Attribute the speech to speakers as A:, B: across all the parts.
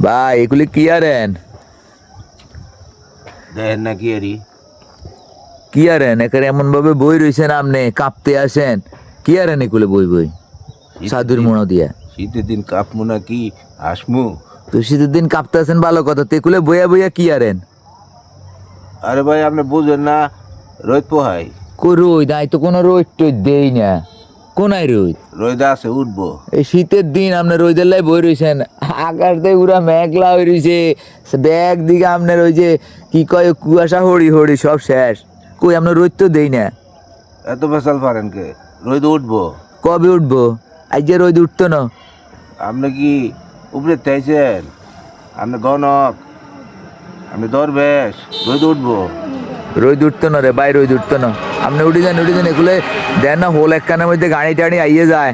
A: ভাই এগুলি কি আরেন?
B: দেখেন না কি আরি
A: কি আরেন এখানে এমন ভাবে বই রয়েছেন, আপনি কাঁপতে আসেন। কি আরেন এগুলো বই বই সাধুর মনো দিয়া?
B: শীতের দিন কাঁপমু না কি আসমু?
A: তো শীতের দিন কাঁপতে আসেন ভালো কথা, তেকুলে বইয়া বইয়া কি আরেন?
B: আরে ভাই আপনি বুঝেন না, রোদ পোহাই।
A: কই রোদ? আই তো কোনো রোদ টোদ দেই না। কোনায় রোদ?
B: রোদ আছে উঠবো।
A: এই শীতের দিন আপনি রোদের লাই বই রয়েছেন, আকাশ দিয়ে পুরা মেঘলা হয়ে রয়েছে, ব্যাগ দিকে আপনার ওই যে কি কয় কুয়াশা হড়ি হড়ি সব শেষ। কই আপনার রোদ তো দেই না।
B: এত বেসাল পারেন কে? রোদ উঠবো।
A: কবে উঠবো? আজ যে রোদ উঠতো না।
B: আপনি কি উপরে চাইছেন? আপনি গণক, আপনি দরবেশ। রোদ উঠবো।
A: রোদ উঠতো না রে ভাই, রোদ উঠতো না। আপনি উঠে যান এগুলো দেন না, হোল একখানের মধ্যে গাড়ি টাড়ি আইয়ে যায়।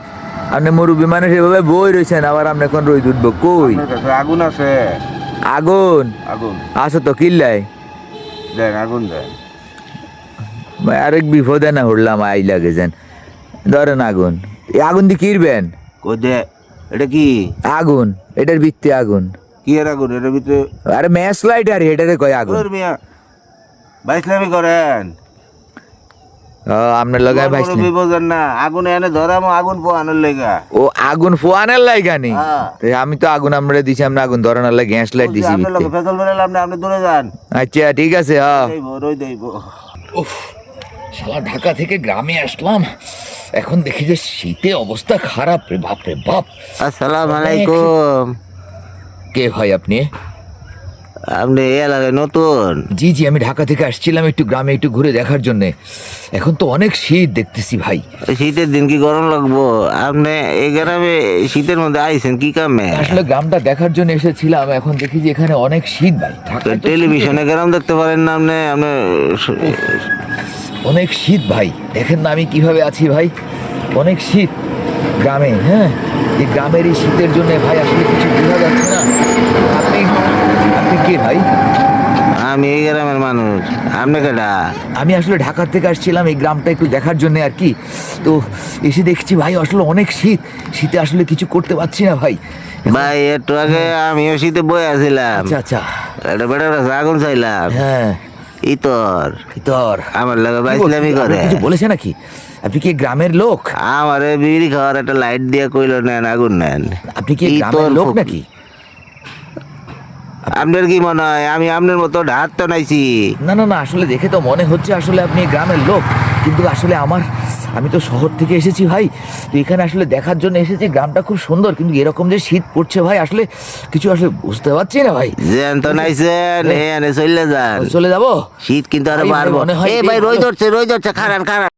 A: আপনি মুরব্বী মানুষ এভাবে বই রয়েছেন, আবার আপনি এখন রোদ উঠবো কই?
B: আপনার কাছে আগুন আছে?
A: আগুন
B: আগুন
A: আছে তো, কিল্লাই
B: দেন, আগুন দেন।
A: ভাই আরেক বিপদে না হরলাম আই লাগে যেন। ধরেন আগুন, এই আগুন দিয়ে কিরবেন?
B: কই দে, এটা কি?
A: আগুন, এটার ভিত্তি আগুন।
B: কি এর আগুন? এটার ভিতরে
A: আরে ম্যাচ লাইট আর এটারে কয় আগুন।
B: ওর মিয়া বাইসলামি করেন।
A: আপনার লগায় ভাই
B: বিপদের না, আগুন এনে ধরামো, আগুন পোহানোর লেগা।
A: ও আগুন ফোয়ানের লাইগানি?
B: হ্যাঁ।
A: আমি তো আগুন আমরা দিছি, আমরা আগুন ধরানোর লাগে গ্যাস লাইট দিছি
B: আপনার
A: ভিত্তি।
B: লোকে ফেসল ধরে লাম না, আপনি দূরে যান।
A: আচ্ছা ঠিক আছে। হ্যাঁ
B: রই দেব।
A: উফ, শালা ঢাকা থেকে গ্রামে আসলাম, এখন দেখি যে শীতে অবস্থা খারাপ রে বাপ রে বাপ।
B: আসসালামু আলাইকুম।
A: কে ভাই আপনি?
B: আপনি এই এলাকায় নতুন?
A: জি জি, আমি ঢাকা থেকে আসছিলাম একটু গ্রামে একটু ঘুরে দেখার জন্য। এখন তো অনেক শীত দেখতেছি ভাই।
B: শীতের দিন কি গরম লাগবো? আপনি এই গ্রামে শীতের মধ্যে আইছেন কি কামে?
A: আসলে গ্রামটা দেখার জন্য এসেছিলাম, এখন দেখি যে এখানে অনেক শীত ভাই। ঢাকায় তো
B: টেলিভিশনে গ্রাম দেখতে পারেন না আপনি? আপনি
A: অনেক শীত ভাই, দেখেন না আমি কিভাবে আছি ভাই, অনেক শীত গ্রামে। হ্যাঁ, এই গ্রামের এই শীতের জন্য ভাই আসলে কিছু বোঝা যাচ্ছে না। আপনি আপনি কে ভাই?
B: আমি এই গ্রামের মানুষ। আপনি কেডা?
A: আমি আসলে ঢাকা থেকে আসছিলাম এই গ্রামটা একটু দেখার জন্য আর কি। তো এসে দেখছি ভাই আসলে অনেক শীত, শীতে আসলে কিছু করতে পারছি না ভাই।
B: ভাই একটু আগে আমিও শীতে বয়ে আছিলাম।
A: আচ্ছা আচ্ছা।
B: একটা বেটার কাছে আগুন চাইলাম।
A: হ্যাঁ,
B: ইতর
A: তোর
B: আমার লাগে বাইসলামি করে।
A: কিছু বলেছে নাকি? আপনি কি গ্রামের লোক?
B: আমার বিড়ি খাওয়ার একটা লাইট দিয়ে কইলো নেন, আগুন নেন।
A: আপনি কি গ্রামের লোক নাকি?
B: আপনার কি মনে হয় আমি আপনার মতো ঢাত তো নাইছি?
A: না না না, আসলে দেখে তো মনে হচ্ছে আসলে আপনি গ্রামের লোক, কিন্তু আসলে আমি তো শহর থেকে এসেছি ভাই। তো এখানে আসলে দেখার জন্য এসেছি, গ্রামটা খুব সুন্দর, কিন্তু এরকম যে শীত পড়ছে ভাই আসলে কিছু আসলে বুঝতে পারছি না ভাই।
B: যেন তো নাইছেন এনে চলে যান।
A: চলে যাবো?
B: শীত কিন্তু আরো
A: ভাই,
B: বাড়বো।
A: মনে হয়
B: এই ভাই রই ধরছে, খারান খারান।